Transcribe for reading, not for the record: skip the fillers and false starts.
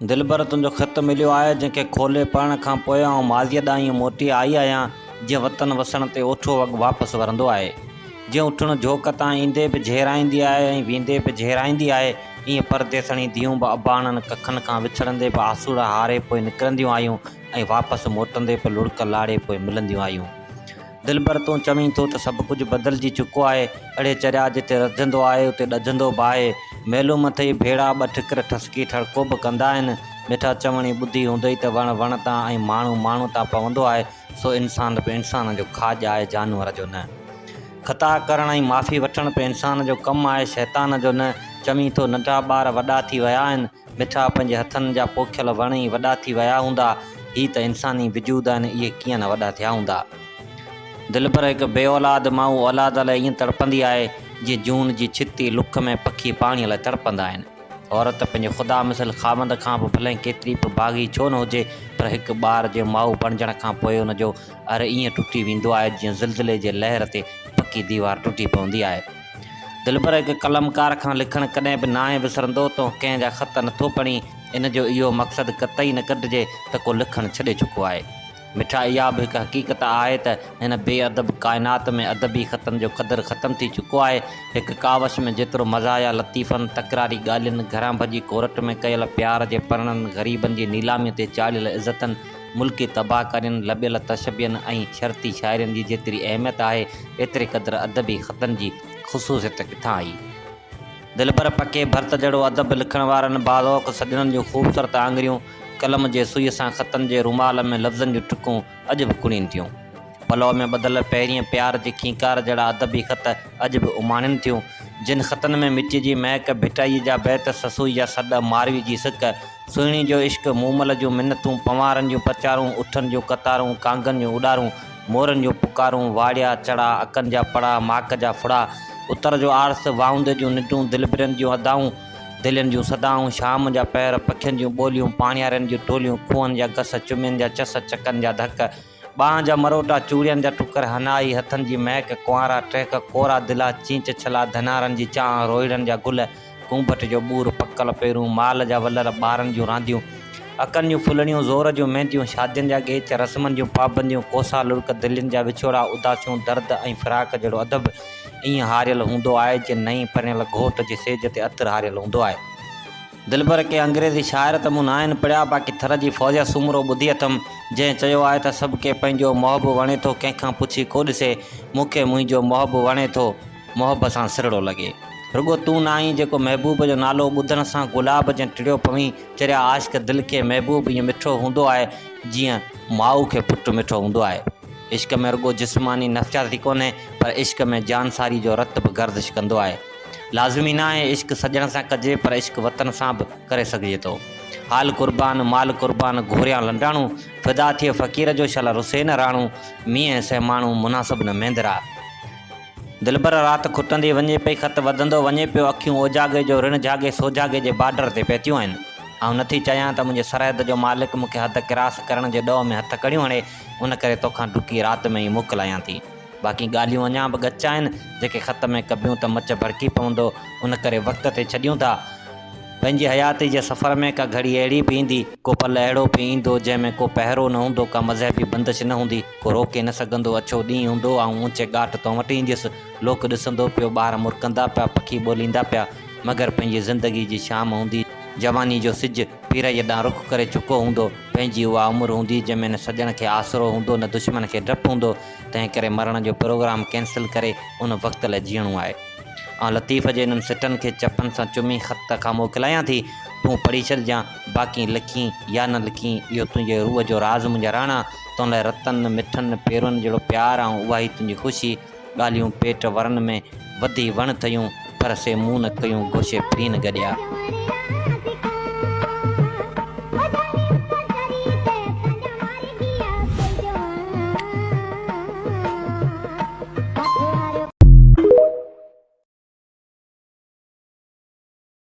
दिलबर तुंहिंजो ख़त मिलियो आहे जंहिंखे खोले पढ़ण खां पोइ माज़ीअ ॾांहुं मोटी आई आहियां। जीअं वतन वसण ते ओठो वॻु वापसि वरंदो आहे। जीअं उठण झोक तां ईंदे बि झेराईंदी आहे ऐं वेंदे बि झेराईंदी आहे, ईअं परदेसणी धीअरूं बि अबाणनि कखनि खां विछड़ंदे बि आसूड़ा हारे पोइ निकिरंदियूं आहियूं ऐं वापसि मोटंदे बि लुड़क लाड़े पोइ मिलंदियूं आहियूं। दिलबर तूं चवीं थो त सभु कुझु बदिलजी चुको आहे। अड़े चरिया जिते रजंदो आहे उते ॾजंदो बि आहे। मेलू मथे भेड़ा ॿ ठिकर ठसकी ठड़को बि कंदा आहिनि। मिठा चवणी ॿुधी हूंदई त वण वण तां ऐं माण्हू माण्हू तां पवंदो आहे। सो इंसान बि इंसान जो खाज आहे, जानवर जो न। ख़ता करण ऐं माफ़ी वठण बि इंसान जो कमु आहे, शैतान जो न। चवीं थो नंढा ॿार वॾा थी विया आहिनि। मिठा पंहिंजे हथनि जा पोखियल वण ई वॾा थी विया हूंदा। ही त इंसानी वजूद आहिनि, इहे कीअं न वॾा थिया हूंदा। दिलबर हिकु बे औलाद माऊ औलाद लाइ ईअं तड़पंदी आहे जीअं जून जी छिती लुख में पखी पाणीअ लाइ तड़पंदा आहिनि। औरत पंहिंजे ख़ुदा मिसल ख़ावंद खां बि भले केतिरी बि भागी छो न हुजे, पर हिकु ॿार जे माउ बणजण खां पोइ हुनजो अरे ईअं टुटी वेंदो आहे जीअं ज़िलज़िले जे लहर ते पकी दीवार टुटी पवंदी आहे। दिलबर हिकु कलमकार खां लिखणु कॾहिं बि नाहे विसरंदो तो कंहिं जा ख़त नथो पढ़ी। इन जो इहो मक़सदु कतई न कढिजे त को लिखणु छॾे चुको आहे। मिठा इहा बि हिकु हक़ीक़त आहे त हिन बेअदब काइनात में अदबी ख़तनि जो क़दुरु ख़तमु थी चुको आहे। हिकु कावश में जेतिरो मज़ाया लतीफ़नि तकरारी ॻाल्हियुनि घरां भॼी कोरट में कयल प्यार जे परणनि ग़रीबनि जी नीलामीअ ते चाढ़ियल इज़तनि मुल्की तबाहकारियुनि लबियल तशबियनि ऐं शर्ती शाइरियुनि जी जेतिरी अहमियत आहे, एतिरे क़दुरु अदबी ख़तनि जी ख़ुसूसियत किथां आई। दिलबर पके भर्त जहिड़ो अदब लिखण वारनि बाज़ौक़ सॼणनि जूं ख़ूबसूरत आङिरियूं कलम जे सुईअ सां ख़तनि जे रुमाल में लफ़्ज़नि जूं टुकूं अॼु बि कुड़ीनि थियूं। पलव में ॿधल पहिरीं प्यार जी खींकार जहिड़ा अदबी ख़त अॼु बि उमाणनि थियूं। जिन ख़तनि में मिटीअ जी महक, भिटाई जा बैत, ससुई जा सॾ, मारवी जी सिक, सुहिणी जो इश्क, मूमल जूं मिनतूं, पवारनि जूं पचारूं, उठनि जूं कतारूं, कांगनि जूं उॾारूं, मोरनि जूं पुकारूं, वाड़िया चढ़ा, अकनि जा पड़ा, माक जा फुड़ा, उतर जो आर्स, वाउंदे जूं निडूं, दिलबरनि जूं अदाऊं, दिलनि जूं सदाऊं, शाम जा पैर, पखियुनि जूं ॿोलियूं, पाणियारनि जूं टोलियूं, खूहनि जा गस, चुमियुनि जा चस, चकनि जा धक, ॿांह जा मरोटा, चूड़ियनि जा टुकर, हनाई, हथनि जी महक, कुंवारा टहक, कोरा दिला, चींच छला, धनारनि जी चांह, रोहिड़नि जा गुल, कुंभट जो ॿूर, पकल पेरूं, माल जा वलर, ॿारनि जूं रांदियूं, अकनि जूं फुलड़ियूं, ज़ोर जूं मेहंदियूं, शादियुनि जा गेच, रस्मनि जूं पाबंदियूं, कोसा लुड़क, दिलनि जा विछोड़ा, उदासियूं, दर्द ऐं फिराक जहिड़ो अदब ईअं हारियल हूंदो आहे जीअं नई परियल घोट जे सेज ते अतरु हारियल हूंदो आहे। दिलबर के अंग्रेज़ी शाइर त मूं न आहिनि पढ़िया, बाक़ी थर जी फ़ौज सुमरो ॿुधी अथमि जंहिं चयो आहे त सभु के पंहिंजो मोहब वणे थो, कंहिंखां पुछी को ॾिसे, मूंखे मुंहिंजो मोहब वणे थो, मोहब सां सिरड़ो लॻे। रुॻो तूं न आहीं जेको महबूब जो नालो ॿुधण सां गुलाब जंहिं टिड़ियो पवीं। चरिया आशिक़ दिलि खे महबूब ईअं मिठो हूंदो आहे जीअं माउ खे पुटु मिठो हूंदो आहे। इश्क में रुॻो जिस्मानी नफ़्सियाती कोन्हे, पर इश्क में जानसारी जो रत बि गर्दिश कंदो आहे। लाज़मी न आहे इश्क सॼण सां कजे, पर इश्क वतन सां बि करे सघिजे थो। हाल कुर्बान, माल कुर्बान, घोरिया लंडाणू, फ़िदा थिए फ़क़ीर जो शल रुसे न राणू, मींहं से माण्हू मुनासिब न मेंदरा। दिलबर राति खुटंदी वञे पई, ख़त वधंदो वञे पियो, अखियूं ओजागे जो रिण जागे सोजागे जे बार्डर ते पहुतियूं आहिनि। ऐं नथी चाहियां त मुंहिंजे सरहद जो मालिक मूंखे हद किरास करण जे ॾोह में हथ कड़ियूं हणे, उन करे तोखां डुकी राति में ई मोकिलायां थी। बाक़ी ॻाल्हियूं अञा बि गच आहिनि जेके ख़त में कबियूं त मच भड़की पवंदो, उन करे वक़्त ते छॾियूं था। पंहिंजी हयाती जे सफ़र में का घड़ी अहिड़ी बि ईंदी, को पल अहिड़ो बि ईंदो जंहिंमें को पहिरो न हूंदो, का मज़हबी बंदिश न हूंदी, को रोके न सघंदो अछो ॾींहुं हूंदो ऐं ऊचे घाट तो वटि ईंदुसि। लोक ॾिसंदो पियो, ॿार मुरकंदा पिया, पखी ॿोलींदा पिया, मगर पंहिंजी ज़िंदगी जी शाम हूंदी, जवानी जो सिज पीरईअ ॾांहुं रुख करे चुको हूंदो। पंहिंजी उहा उमिरि हूंदी जंहिंमें न सॼण खे आसरो हूंदो, न दुश्मन खे डपु हूंदो। तंहिं करे मरण जो प्रोग्राम कैंसिल करे उन वक़्त लाइ जीअणो आहे। ऐं लतीफ़ जे इन्हनि सिटनि खे चपनि सां चुमी ख़त खां मोकिलायां थी, तूं पढ़ी छॾिजांइ। बाक़ी लिखी या न लिखी, इहो तुंहिंजे रूह जो राज़ मुंहिंजा राणा। तो लाइ रतन मिठनि पेरनि जहिड़ो प्यार ऐं उहा ई तुंहिंजी ख़ुशी। ॻाल्हियूं पेट वरनि में वधी वण थयूं, पर से मुंहुं न कयूं गोशे फ्री न गॾिया।